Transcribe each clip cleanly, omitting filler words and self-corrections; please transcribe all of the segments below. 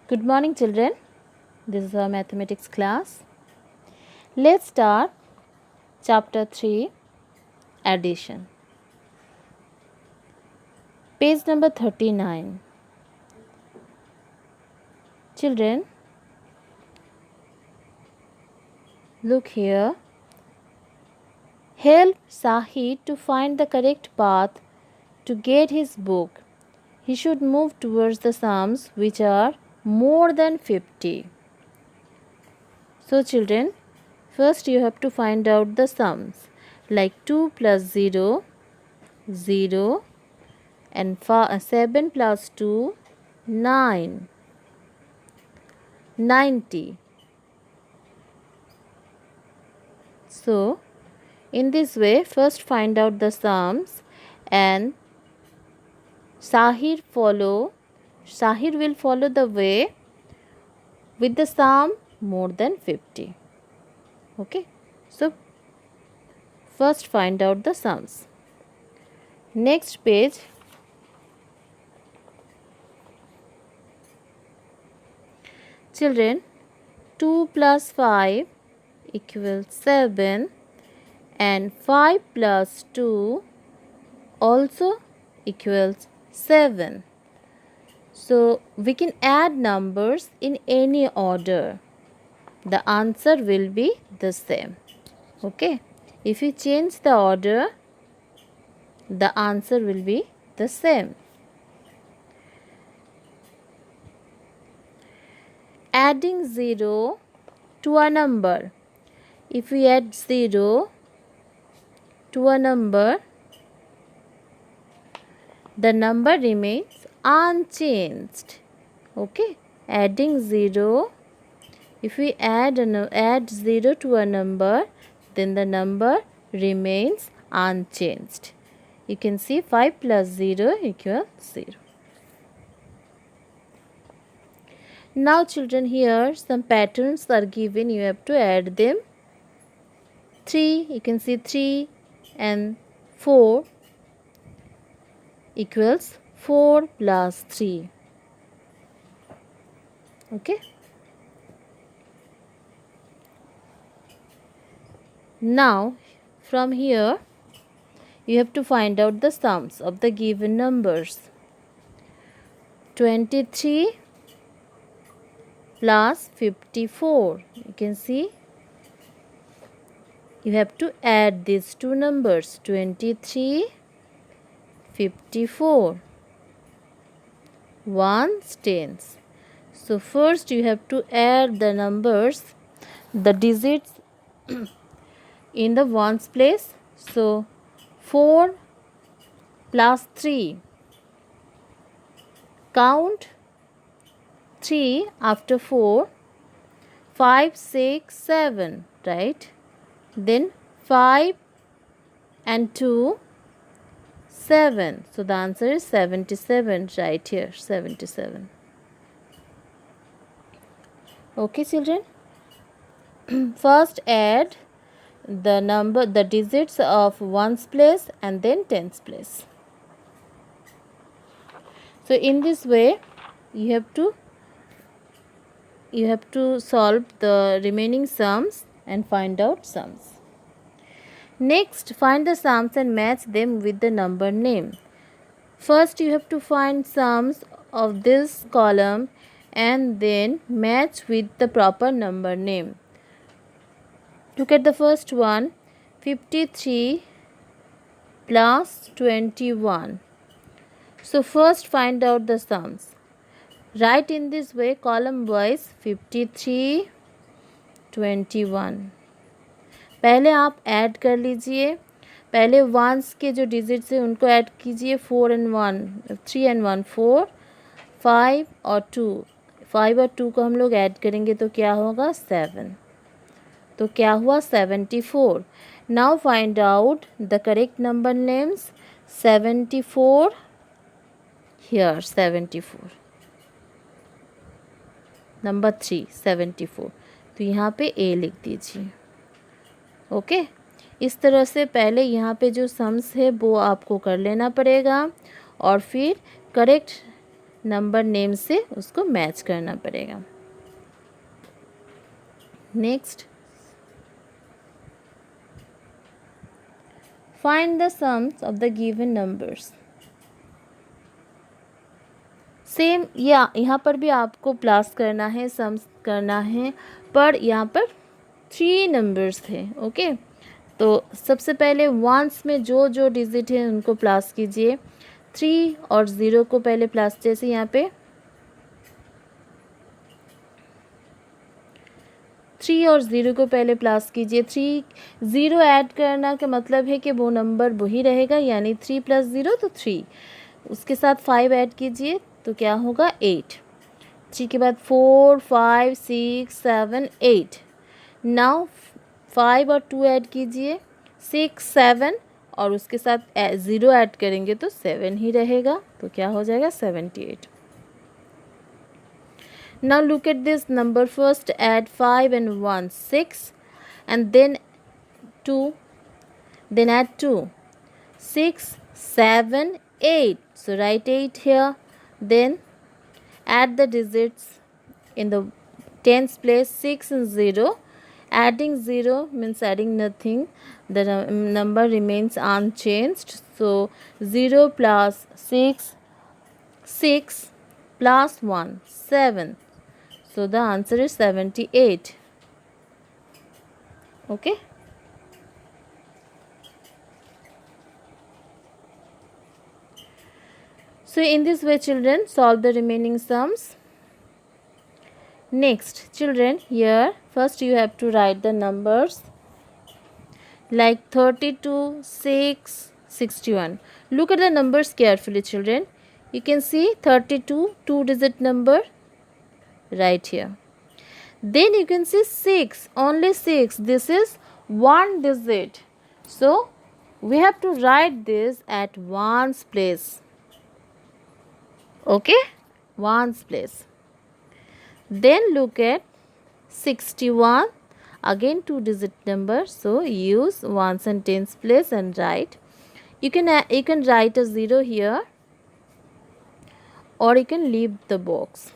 Good morning, children. This is our mathematics class. Let's start chapter 3, addition. Page number 39. Children, look here. Help Sahid to find the correct path to get his book. He should move towards the sums which are more than 50. So, children, first you have to find out the sums like 2 plus 0, 0, and 7 plus 2, 9, 90. So, in this way, first find out the sums and Sahir will follow the way with the sum more than 50. Okay. So, first find out the sums. Next page. Children, 2 plus 5 equals 7 and 5 plus 2 also equals 7. So, we can add numbers in any order. The answer will be the same. Okay. If you change the order, the answer will be the same. Adding 0 to a number. If we add 0 to a number, the number remains unchanged. Okay. Adding 0. If we add 0 to a number, then the number remains unchanged. You can see 5 plus 0 equals 0. Now children, here some patterns are given. You have to add them. 3, you can see 3 and 4 equals 4 plus 3. Okay. Now from here you have to find out the sums of the given numbers. 23 plus 54. You can see you have to add these two numbers, 23, 54. Ones, tens. So first you have to add the numbers, the digits in the ones place. So 4 plus 3. Count 3 after 4. 5, 6, 7. Right? Then 5 and 2, 7. So the answer is 77 right here. 77. Okay, children. First add the digits of ones place and then tens place. So in this way you have to solve the remaining sums and find out sums. Next, find the sums and match them with the number name. First you have to find sums of this column and then match with the proper number name. Look at the first one, 53 plus 21. So first find out the sums. Write in this way, column wise, 53, 21. पहले आप add कर लीजिए. पहले once के जो digits हैं उनको add कीजिए. 4 and 1, 3 and 1, 4, 5 और 2. 5 और 2 को हम लोग ऐड करेंगे तो क्या होगा? 7. तो क्या हुआ? 74. Now find out the correct number names. 74 here, 74. Number 3, 74. तो यहाँ पे A लिख दीजिए. ओके. इस तरह से पहले यहाँ पे जो सम्स है वो आपको कर लेना पड़ेगा और फिर करेक्ट नंबर नेम से उसको मैच करना पड़ेगा। Next, find the sums of the given numbers. Same या यहाँ पर भी आपको प्लस करना है, सम्स करना है, पर यहाँ पर 3 नंबर्स थे। ओके, तो सबसे पहले वंस में जो जो डिजिट है उनको प्लस कीजिए। 3 और 0 को पहले प्लस, जैसे यहाँ पे 3 और 0 को पहले प्लस कीजिए। 3 0 ऐड करना का मतलब है कि वो नंबर वही रहेगा, यानी 3 + 0 तो 3, उसके साथ 5 ऐड कीजिए तो क्या होगा 8। 3 के बाद 4 5 6 7 8। नाउ 5 और 2 ऐड कीजिए, 6 7, और उसके साथ 0 ऐड करेंगे तो 7 ही रहेगा, तो क्या हो जाएगा 78। Now look at this number. First add 5 and 1, 6, and then 2, then add 2, 6 7 8. So write 8 here, then add the digits in the tens place, 6 and 0. Adding 0 means adding nothing, the number remains unchanged. So 0 plus 6, 6 plus 1, 7. So the answer is 78. Okay. So in this way, children, solve the remaining sums. Next, children, here first you have to write the numbers like 32, 6, 61. Look at the numbers carefully, children. You can see 32, 2-digit number right here. Then you can see 6, only 6. This is 1 digit. So we have to write this at ones place. Okay, ones place. Then look at 61, again 2-digit number. So use ones and tens place and write. You can write a 0 here, or you can leave the box.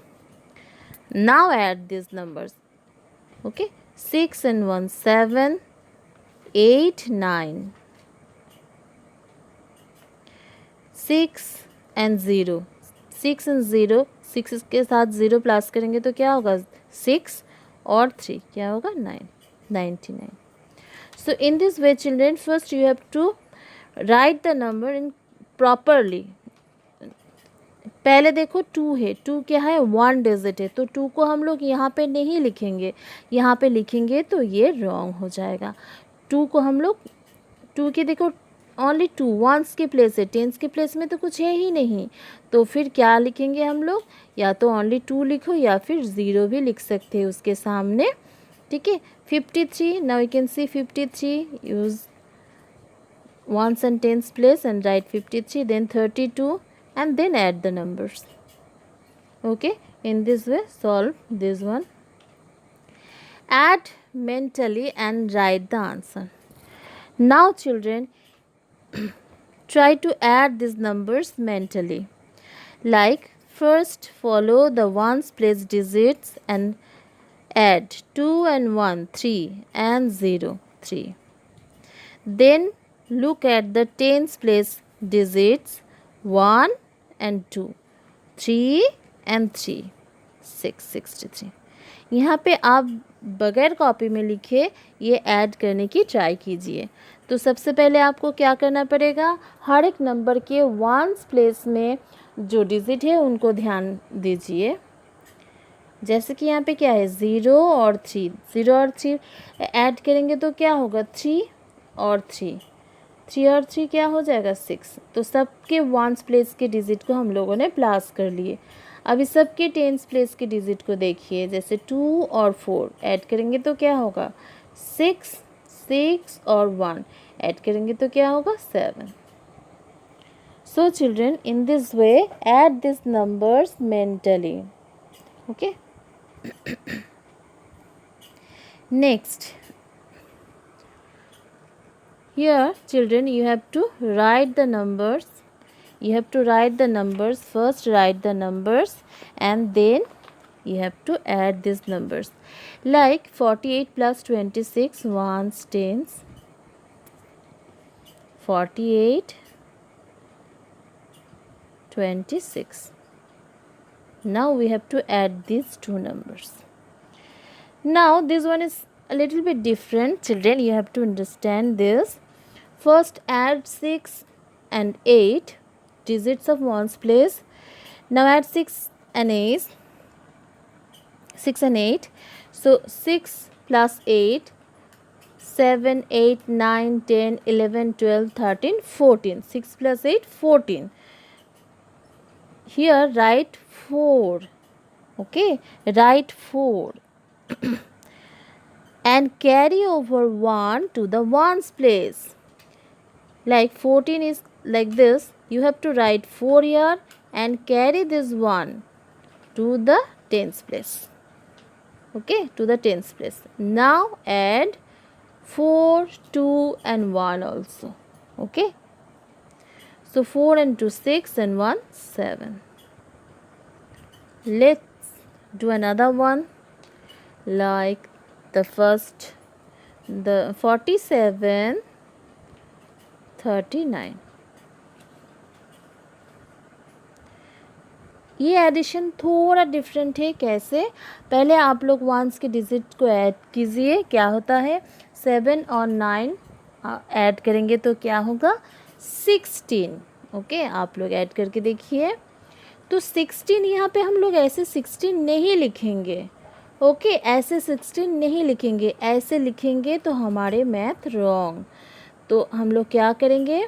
Now add these numbers. Okay, 6 and 1 7, 8 9, 6 and 0, 6 and 0, 6 के साथ 0 plus करेंगे तो क्या होगा 6 और 3 क्या होगा 9, 99. So in this way, children, first you have to write the number in properly. पहले देखो 2 है, 2 क्या है 1 डिजिट है, तो 2 को हम लोग यहाँ पे नहीं लिखेंगे, यहाँ पे लिखेंगे तो ये रॉन्ग हो जाएगा। 2 को हम लोग 2 के देखो ओनली 2 वंस के प्लेस है, टेंस के प्लेस में तो कुछ है ही नहीं, तो फिर क्या लिखेंगे हम लोग, या तो ओनली 2 लिखो या फिर 0 भी लिख सकते हैं उसके सामने। ठीक है, 53, now you can see 53, use ones and tens place and write 53, then 32, and then add the numbers. Okay, in this way solve this one. Add mentally and write the answer. Now children, try to add these numbers mentally. Like first follow the ones place digits and add 2 and 1 3 and 0 3. Then look at the tens place digits 1 and 2, 3 and 3, 6 63. यहाँ पे आप बगैर copy में लिखे ये add करने की try कीजिए। तो सबसे पहले आपको क्या करना पड़ेगा, हर एक नंबर के वंस प्लेस में जो डिजिट है उनको ध्यान दीजिए। जैसे कि यहाँ पे क्या है 0 और 3, 0 और 3 ऐड करेंगे तो क्या होगा 3 और 3, 3 और 3 क्या हो जाएगा 6। तो सबके वंस प्लेस के डिजिट को हम लोगों ने प्लस कर लिए। अभी सबके टेंस प्लेस के डिजिट को देखिए, जैसे 2 और 4 ऐड करेंगे तो क्या होगा 6, 6 और 1 ऐड करेंगे तो क्या होगा 7. So children, in this way add these numbers mentally. Okay. Next, here children you have to write the numbers You have to write the numbers. First write the numbers and then you have to add these numbers. Like 48 plus 26, ones, tens. 48, 26. Now we have to add these two numbers. Now this one is a little bit different, children. You have to understand this. First add 6 and 8, digits of ones place. Now add 6 and 8. 6 and 8. So 6 plus 8, 7, 8, 9, 10, 11, 12, 13, 14. 6 plus 8, 14. Here write 4. Okay, write 4. And carry over 1 to the ones place. Like 14 is like this. You have to write 4 here and carry this 1 to the tens place. Okay, to the tens place. Now add 4, 2 and 1 also. Okay. So 4 and 2, 6 and 1, 7. Let's do another one. Like the first, the 47, 39. ये addition थोड़ा different है. कैसे? पहले आप लोग once के digit को add कीजिए. क्या होता है? 7 और 9 ऐड करेंगे तो क्या होगा? 16. ओके, आप लोग ऐड करके देखिए. तो 16 यहाँ पे हम लोग ऐसे 16 नहीं लिखेंगे. ओके, ऐसे 16 नहीं लिखेंगे. ऐसे लिखेंगे तो हमारे मैथ रॉन्ग. तो हम लोग क्या करेंगे?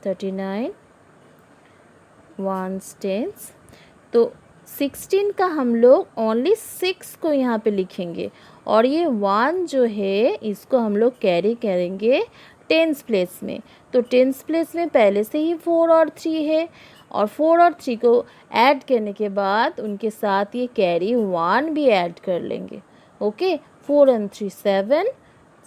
39, ones, tens. तो 16 का हम लोग ओनली 6 को यहाँ पे लिखेंगे और ये 1 जो है इसको हम लोग कैरी करेंगे टेंस प्लेस में. तो टेंस प्लेस में पहले से ही 4 और 3 है और 4 और 3 को ऐड करने के बाद उनके साथ ये कैरी 1 भी ऐड कर लेंगे. Okay, 4 and 3, 7.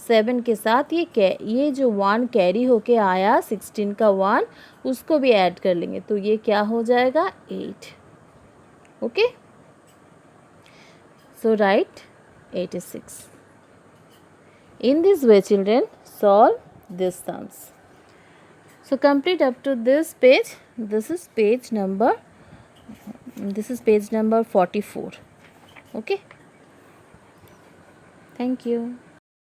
7 के साथ ये जो 1 कैरी होके आया 16 का 1 उसको भी ऐड कर लेंगे. तो ये क्या हो जाएगा? 8. Okay, so write 86. In this way, children, solve these sums. So complete up to this page. This is page number 44. Okay, thank you.